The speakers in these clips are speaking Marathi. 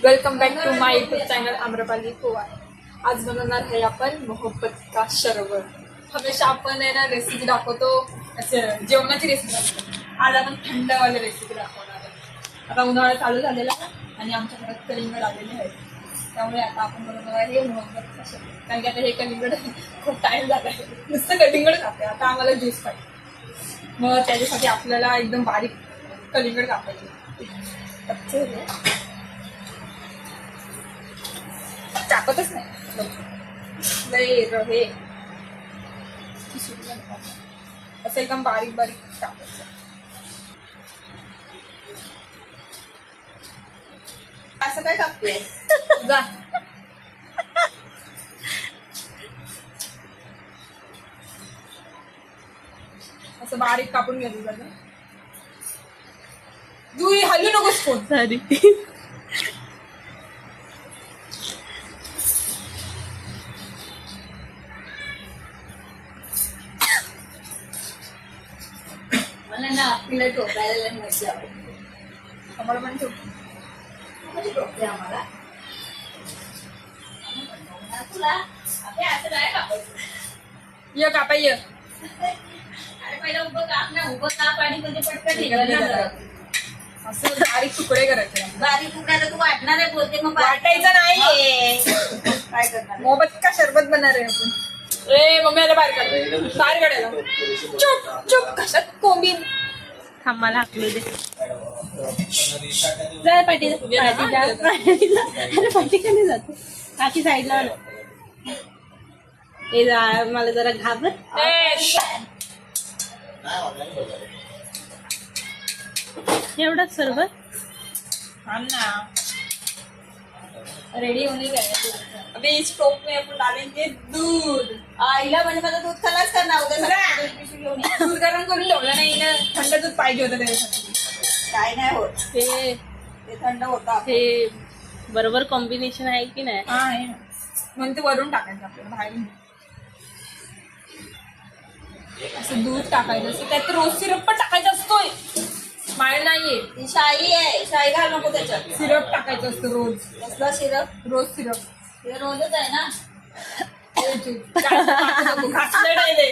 Welcome back to my YouTube channel Amrapali Powar. आज बनवणार आहे आपण मोहब्बत का शरबत. हमेशा आपण आहे ना रेसिपी दाखवतो, असं जेवणाची रेसिपी दाखवतो. आज आपण थंडवाली रेसिपी दाखवणार आहे. आता उन्हाळा चालू झालेला आहे आणि आमच्या घरात कलिंगड आलेले आहेत, त्यामुळे आता आपण बनवणार आहे मोहब्बत का शरबत. कारण की आता हे कलिंगड खूप टाइम झाला आहे, नुसतं कलिंगड खाते. आता आम्हाला ज्यूस पाहिजे, मग त्याच्यासाठी आपल्याला एकदम बारीक कलिंगड कापायचे. कच्चे टाकतच नाही लय रहे असं एकदम बारीक बारीक टाकायचं. असं काय टाकतोय जा. असं बारीक कापून घ्यायचं झालं. तू हलू नकोस फोन. सॉरी. मला ना आपल्याला टोकायला मजा आवडते. आम्हाला पण टोकते आम्हाला तुला आपल्या असं नाही कापायचं. ये कापाय ये. अरे पहिला उभं काप ना, उभं काप आणि म्हणजे पटकन निघालं. असं बारीक तुकडे करायचे. बारीक तुकड्याला तू वाटणार आहे बोलते, मग वाटायचं नाहीये. काय करणार? मोहब्बत का शरबत बनणार आहे आपण. ए मम्मी आला बाहेर काढ, बाहेर काढायला. चुप चुप कशात कोंबीन. थांब मला हाकलू दे. जा पाठी अरे पाठी का नाही जाते काकी साईडला. हे मला जरा घाबरत. एवढंच सरबत रेडी होने गए. अभी इस टोप में अपन डालेंगे दूध. आईला म्हणजे माझं दूध खलास करणार उद्या. दूध गरम करून ठेवलं नाही ना, थंड दूध पाहिजे होतं त्याच्यासाठी. काय नाही होत, हे ते थंड होतं. हे बरोबर कॉम्बिनेशन आहे की नाही. हा आहे ना, म्हणून ते वरून टाकायचं आपल्याला बाहेर. असं दूध टाकायचं असं, त्यात रोज सिरप पण टाकायचा असतोय. माळ नाहीये, ती शाई आहे, शाई घाल नको त्याच्यात. सिरप टाकायचं असतं रोज. कसला सिरप? रोज सिरप. ते रोजच आहे ना. घातलं नाही ते.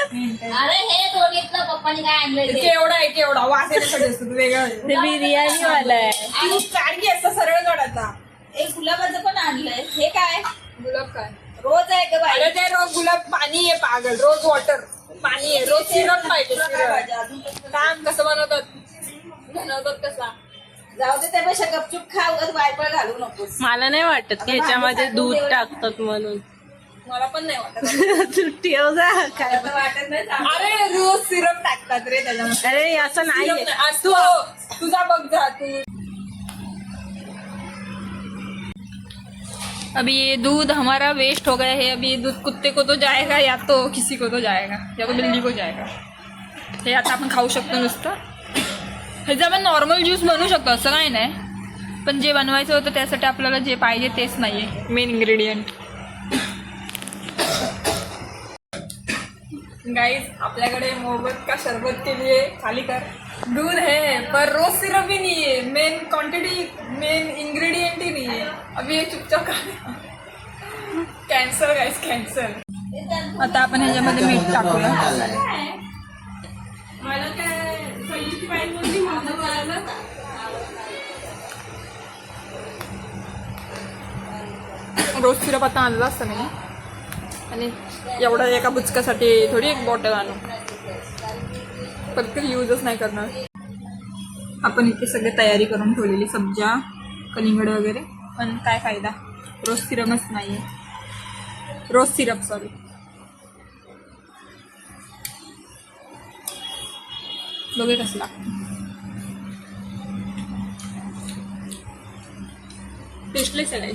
अरे हे दोन्हीतलं पप्पानी काय आणलंय ते? केवढा आहे केवढा, वास येण्यासाठी असतो तो वेगळा. ते बिर्याणी वाला आहे. आणि काढगी असतं सरळ काढायचा. एक गुलाबाचं पण आणलंय. हे काय गुलाब काय रोज आहे का अरे बाई? ते रोज गुलाब पाणी आहे पागल. रोज वॉटर पाणी आहे. रोज सिरप पाहिजे. तुला काय सिरप पाहिजे अजून? कसलं? काम कसं बनवतात कसा. जाऊ दे, त्यापेक्षा गपचूप खा, उगाच वायपळ घालू नकोस. मला नाही वाटत की ह्याच्यामध्ये दूध टाकतात म्हणून. मला पण नाही वाटत. तू ठेव जा काय. आता वाटत नाही चांगलं. अरे रोज सिरप टाकतात रे त्याच्यामध्ये. अरे असं नाहीये. आज तू तुझा बघ जा तू. अभी ये दूध हमारा वेस्ट हो गया है. अभी ये दूध कुत्ते को तो जाएगा या तो किसी को तो जाएगा या तो बिल्ली को जाएगा. हे आता आपण खाऊ शकतो नुसतं. ह्याचं आपण नॉर्मल ज्यूस बनवू शकतो असं काही नाही, पण जे बनवायचं होतं त्यासाठी आपल्याला जे पाहिजे तेच नाही आहे मेन इन्ग्रेडियंट. गाइस आपल्याकडे मोहब्बत का शरबत के लिए खाली कर. दूध है पर रोज सिरप भी नहीं है. मेन क्वांटिटी मेन इंग्रेडिएंट ही नहीं है. अभी ये चुपचाप कॅन्सल गाइस कॅन्सल. आता आपण ह्याच्यामध्ये मीठ टाकूया. मला काय पहिली पाहिजे होती म्हणून मला रोज सिरप आता आणला असतं नाही, आणि एवढा एका बुचकासाठी थोडी एक बॉटल आणू. फक्त यूजच नाही करणार. आपण इथे सगळे तयारी करून ठेवलेली सब्जा कलिंगड वगैरे, पण काय फायदा, रोज सिरपच नाही आहे. रोज सिरप सॉरी. बघे कसं लागतं. टेस्टलेस आहे.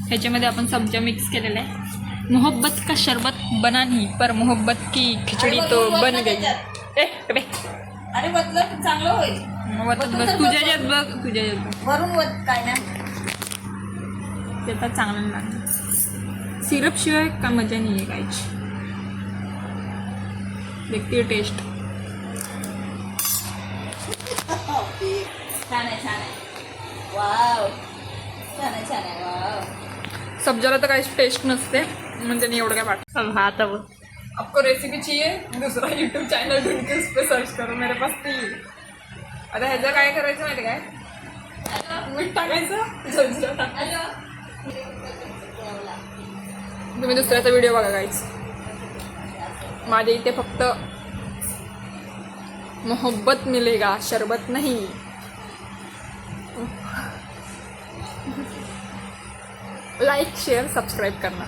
ह्याच्यामध्ये आपण सब्जा मिक्स केलेला आहे. मोहब्बत का शरबत बना नहीं पर मोहब्बत की खिचड़ी तो बन गई. ए अरे बदल चांगलं होईल. बस तुझ्या यात बघ, तुझ्या यात बघ. वरून वत काय ना ते तर चांगलं लागतं. सिरप शिवाय का मजा नाही आहे काहीच. देखते टेस्ट. छान आहे छान आहे. वाव छान आहे छान आहे वाव. सब्जाला तर काहीच टेस्ट नसते म्हणजे त्यांनी एवढं काय वाटत. हाँ तब आपको रेसिपी चाहिए दूसरा यूट्यूब चॅनल ढूंढ के उस पे सर्च करो मेरे पास नाही. आता ह्याचं काय करायचं माहिती काय, मीठ टाकायचं जलजिरा टाकायचं. तुम्ही दुसऱ्याचा व्हिडिओ बघा गाईच. माझ्या इथे फक्त मोहब्बत मिलेगा शरबत नहीं. लाइक शेयर सब्सक्राइब करना.